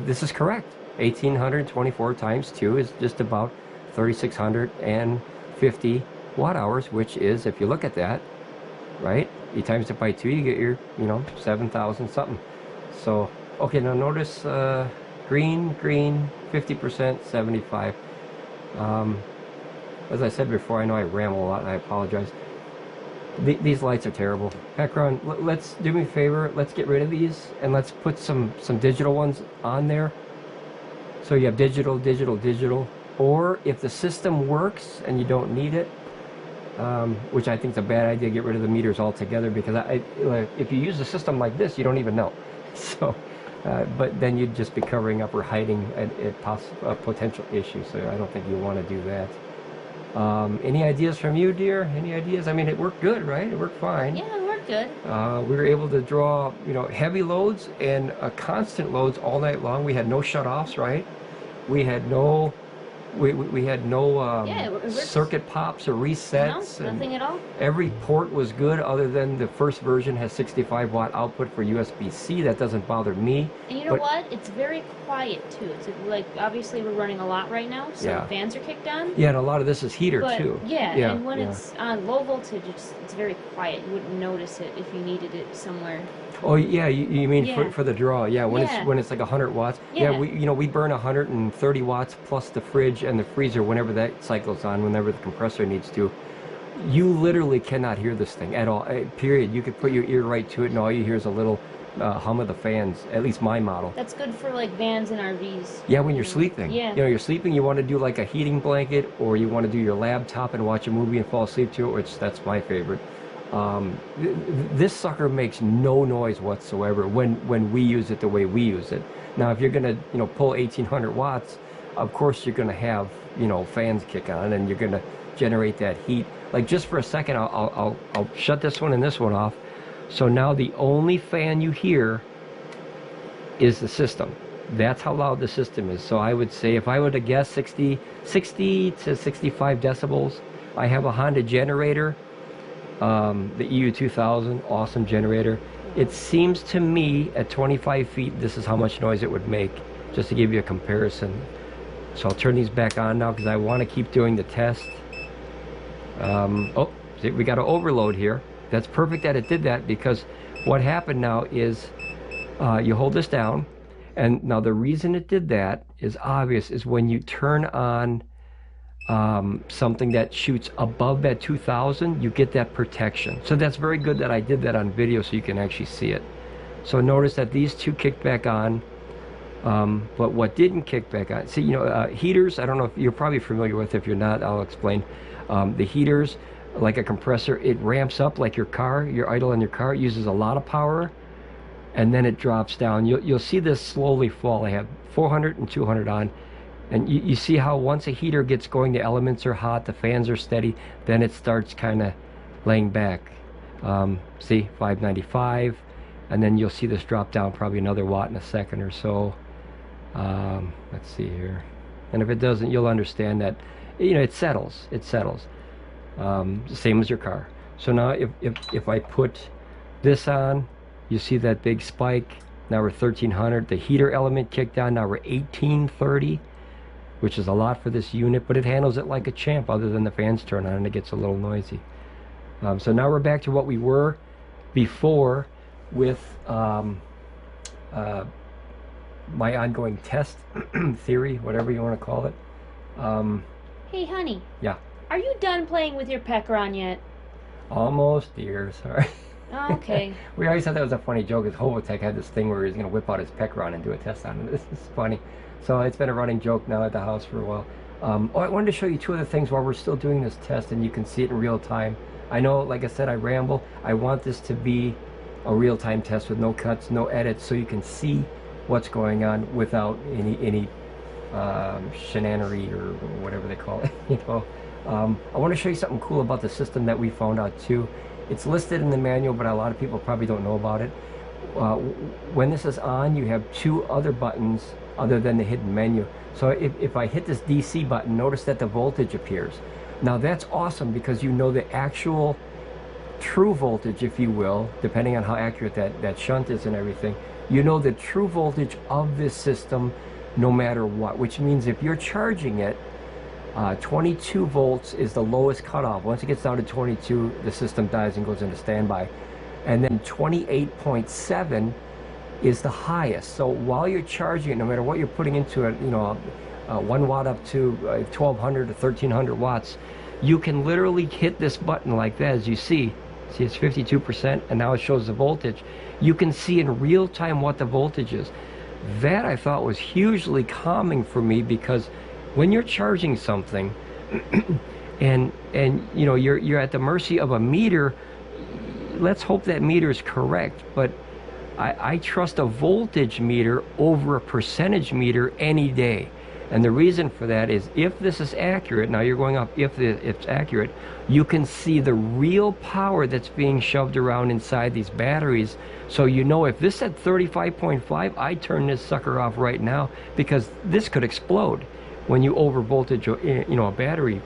this is correct. 1824 times 2 is just about 3650 watt hours, which is, if you look at that, right, you times it by 2, you get your, 7,000 something. So, okay, now notice green, 50%, 75. As I said before, I know I ramble a lot and I apologize. These lights are terrible. PECRON, let's do me a favor, let's get rid of these and let's put some digital ones on there. So you have digital, digital, digital. Or if the system works and you don't need it, which I think is a bad idea, get rid of the meters altogether, because if you use a system like this, you don't even know. So, but then you'd just be covering up or hiding a potential issue. So I don't think you want to do that. Any ideas from you, dear? Any ideas? I mean, it worked good, right? It worked fine. Yeah, it worked good. We were able to draw, heavy loads and constant loads all night long. We had no shutoffs, right? We had no... We had no circuit pops or resets. No, nothing at all. Every port was good, other than the first version has 65 watt output for USB-C. That doesn't bother me. And you know what? It's very quiet too. It's like, obviously we're running a lot right now, so the fans are kicked on. Yeah, and a lot of this is heater too. Yeah, and when it's on low voltage, it's very quiet. You wouldn't notice it if you needed it somewhere. Oh yeah, you mean for the draw? Yeah, when it's like 100 watts. Yeah, we burn 130 watts plus the fridge and the freezer whenever that cycles on, whenever the compressor needs to. You literally cannot hear this thing at all. Period. You could put your ear right to it, and all you hear is a little hum of the fans. At least my model. That's good for like vans and RVs. Yeah, when you're sleeping. Yeah. You're sleeping. You want to do like a heating blanket, or you want to do your laptop and watch a movie and fall asleep to it, which that's my favorite. This sucker makes no noise whatsoever when we use it the way we use it. Now, if you're gonna pull 1800 watts, of course you're gonna have fans kick on and you're gonna generate that heat. Like, just for a second, I'll shut this one and this one off. So now the only fan you hear is the system. That's how loud the system is. So I would say, if I were to guess, 60 to 65 decibels. I have a Honda generator. The EU2000, awesome generator. It seems to me at 25 feet, this is how much noise it would make, just to give you a comparison. So I'll turn these back on now because I want to keep doing the test. Oh, see, we got an overload here. That's perfect that it did that, because what happened now is you hold this down, and now the reason it did that is obvious, is when you turn on something that shoots above that 2000, you get that protection. So that's very good that I did that on video so you can actually see it. So notice that these two kicked back on, but what didn't kick back on, see, heaters, I don't know if you're probably familiar with. If you're not, I'll explain. The heaters, like a compressor, it ramps up like your car, your idle in your car. It uses a lot of power, and then it drops down. You'll see this slowly fall. I have 400 and 200 on. And you see how once a heater gets going, the elements are hot, the fans are steady, then it starts kind of laying back. See, 595, and then you'll see this drop down probably another watt in a second or so. Let's see here. And if it doesn't, you'll understand that, it settles. It settles. Same as your car. So now if I put this on, you see that big spike. Now we're 1300. The heater element kicked on. Now we're 1830. Which is a lot for this unit, but it handles it like a champ, other than the fans turn on and it gets a little noisy. So now we're back to what we were before with my ongoing test theory, whatever you want to call it. Hey, honey. Yeah? Are you done playing with your PECRON yet? Almost, dear. Sorry. Okay. We always thought that was a funny joke. Hobotech had this thing where he was going to whip out his PECRON and do a test on it. This is funny. So it's been a running joke now at the house for a while. I wanted to show you two other things while we're still doing this test, and you can see it in real time. I know, like I said, I ramble. I want this to be a real-time test with no cuts, no edits, so you can see what's going on without any shenanery or whatever they call it. I want to show you something cool about the system that we found out too. It's listed in the manual, but a lot of people probably don't know about it. When this is on, you have two other buttons other than the hidden menu. So if I hit this DC button, notice that the voltage appears. Now that's awesome, because the actual true voltage, if you will, depending on how accurate that shunt is and everything. you know the true voltage of this system no matter what, which means if you're charging it, 22 volts is the lowest cutoff. Once it gets down to 22, the system dies and goes into standby. And then 28.7 is the highest. So while you're charging it, no matter what you're putting into it, you know, 1 watt up to 1200 to 1300 watts, you can literally hit this button like that. As you see it's 52%, and now it shows the voltage. You can see in real time what the voltage is. That I thought was hugely calming for me, because when you're charging something and you know you're at the mercy of a meter, let's hope that meter is correct, but I trust a voltage meter over a percentage meter any day. And the reason for that is, if this is accurate, now you're going up, if it's accurate, you can see the real power that's being shoved around inside these batteries. So you know, if this said 35.5, I'd turn this sucker off right now, because this could explode when you over voltage, you know, a battery.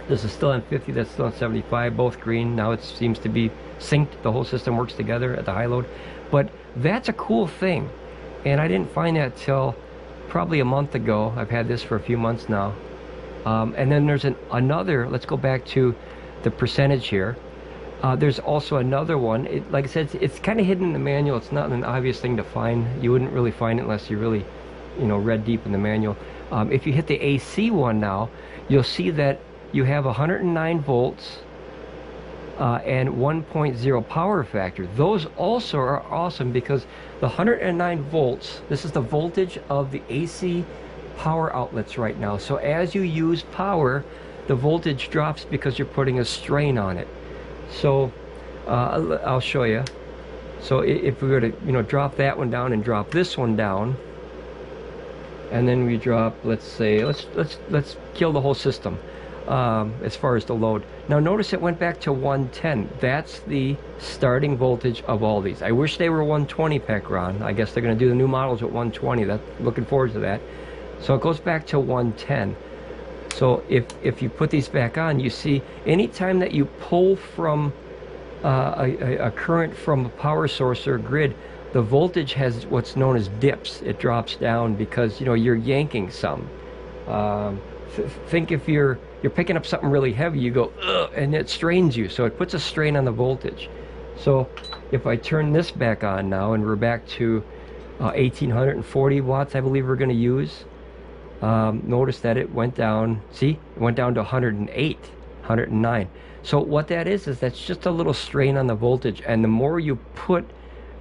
This is still on 50, that's still on 75, both green. Now it seems to be synced, the whole system works together at the high load. But that's a cool thing, and I didn't find that till probably a month ago. I've had this for a few months now. And then there's another, let's go back to the percentage here. There's also another one. Like I said, it's kind of hidden in the manual. It's not an obvious thing to find. You wouldn't really find it unless you really, you know, read deep in the manual. If you hit the AC one now, you'll see that you have 109 volts and 1.0 power factor. Those also are awesome, because the 109 volts, this is the voltage of the AC power outlets right now. So as you use power, the voltage drops because you're putting a strain on it. So I'll show you. So if we were to, you know, drop that one down and drop this one down, and then we drop, let's say, let's kill the whole system as far as the load. Now notice it went back to 110. That's the starting voltage of all these. I wish they were 120 PECRON. I guess they're going to do the new models at 120. Looking forward to that. So it goes back to 110. So if you put these back on, you see anytime that you pull from a current from a power source or grid, the voltage has what's known as dips. It drops down because, you know, you're yanking some. Think if you're picking up something really heavy, you go, ugh, and it strains you, so it puts a strain on the voltage. So if I turn this back on now, and we're back to 1840 watts, I believe we're going to use, notice that it went down. See, it went down to 108, 109. So what that is that's just a little strain on the voltage, and the more you put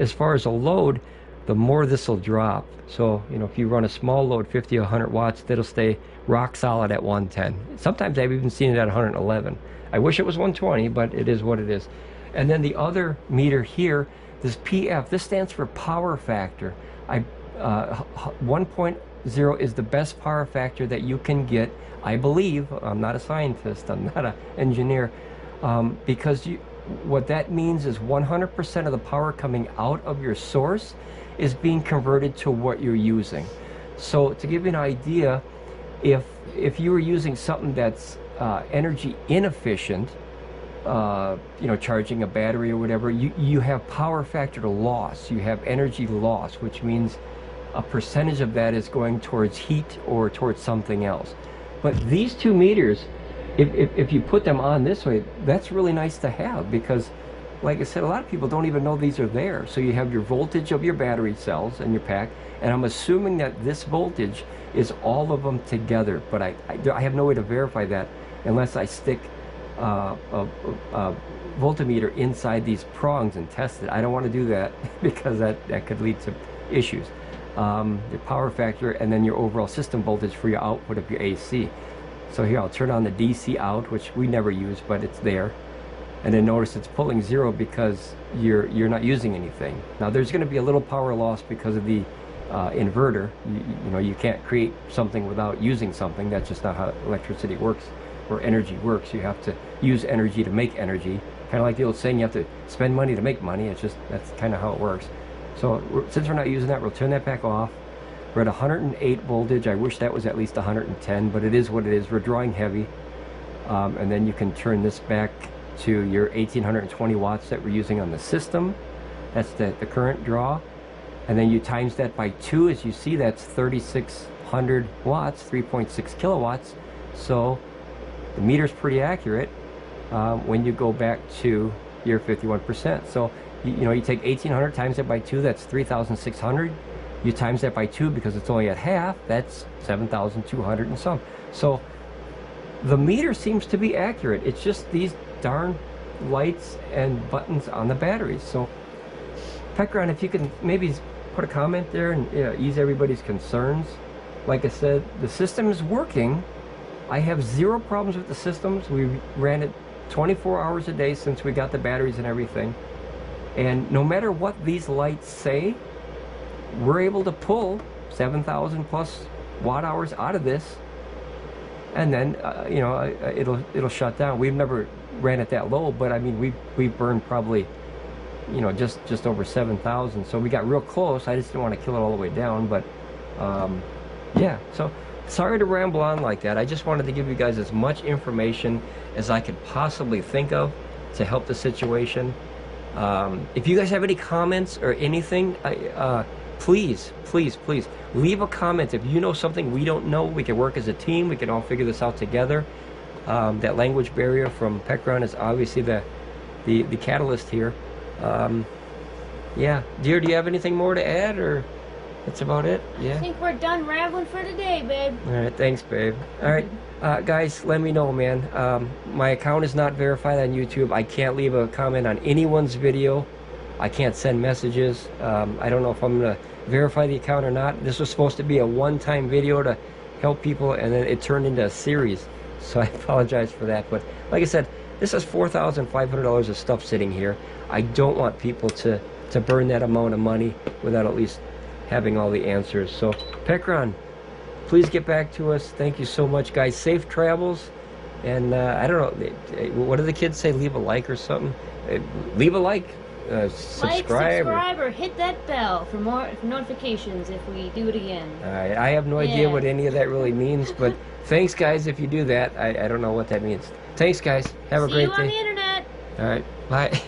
as far as a load, the more this will drop. So, you know, if you run a small load, 50 or 100 watts, that'll stay rock solid at 110. Sometimes I've even seen it at 111. I wish it was 120, but it is what it is. And then the other meter here, this PF, this stands for power factor. 1.0 is the best power factor that you can get, I believe. I'm not a scientist, I'm not an engineer, because what that means is 100% of the power coming out of your source is being converted to what you're using. So to give you an idea, if you were using something that's energy inefficient, you know, charging a battery or whatever, you have power factor loss, you have energy loss, which means a percentage of that is going towards heat or towards something else. But these two meters, if you put them on this way, that's really nice to have, because like I said, a lot of people don't even know these are there. So you have your voltage of your battery cells and your pack, and I'm assuming that this voltage is all of them together, but I have no way to verify that unless I stick a voltmeter inside these prongs and test it. I don't want to do that because that could lead to issues. Your power factor, and then your overall system voltage for your output of your AC. So here I'll turn on the DC out, which we never use, but it's there. And then notice it's pulling 0 because you're not using anything. Now there's going to be a little power loss because of the inverter. You know, you can't create something without using something. That's just not how electricity works or energy works. You have to use energy to make energy. Kind of like the old saying, you have to spend money to make money. It's just, that's kind of how it works. So since we're not using that, we'll turn that back off. We're at 108 voltage. I wish that was at least 110, but it is what it is. We're drawing heavy. And then you can turn this back to your 1820 watts that we're using on the system. That's the current draw. And then you times that by 2. As you see, that's 3,600 watts, 3.6 kilowatts. So the meter's pretty accurate when you go back to your 51%. So you know, you take 1,800 times that by 2, that's 3,600. You times that by 2 because it's only at half, that's 7,200 and some. So the meter seems to be accurate. It's just these darn lights and buttons on the batteries. So PECRON, if you can maybe put a comment there and ease everybody's concerns. Like I said, the system is working. I have zero problems with the systems. We ran it 24 hours a day since we got the batteries and everything. And no matter what these lights say, we're able to pull 7,000 plus watt hours out of this, and then you know, it'll shut down. We've never ran it that low, but I mean we burned probably, you know, just over 7,000. So we got real close. I just didn't want to kill it all the way down, but yeah. So sorry to ramble on like that. I just wanted to give you guys as much information as I could possibly think of to help the situation. If you guys have any comments or anything, please leave a comment. If you know something we don't know, we can work as a team. We can all figure this out together. That language barrier from PECRON is obviously the catalyst here. Yeah, dear, do you have anything more to add, or that's about it? Yeah, I think we're done rambling for today, babe. All right, thanks, babe. All right, guys, let me know, man. My account is not verified on YouTube. I can't leave a comment on anyone's video. I can't send messages. I don't know if I'm gonna verify the account or not. This was supposed to be a one-time video to help people, and then it turned into a series, so I apologize for that. But like I said, this is $4,500 of stuff sitting here. I don't want people to burn that amount of money without at least having all the answers. So PECRON, please get back to us. Thank you so much, guys. Safe travels. And I don't know, what do the kids say? Leave a like or something? Leave a like. Subscribe, or hit that bell for more notifications if we do it again. All right, I have no idea what any of that really means, but thanks, guys, if you do that. I don't know what that means. Thanks, guys. Have a great day. See you on the internet. All right, bye.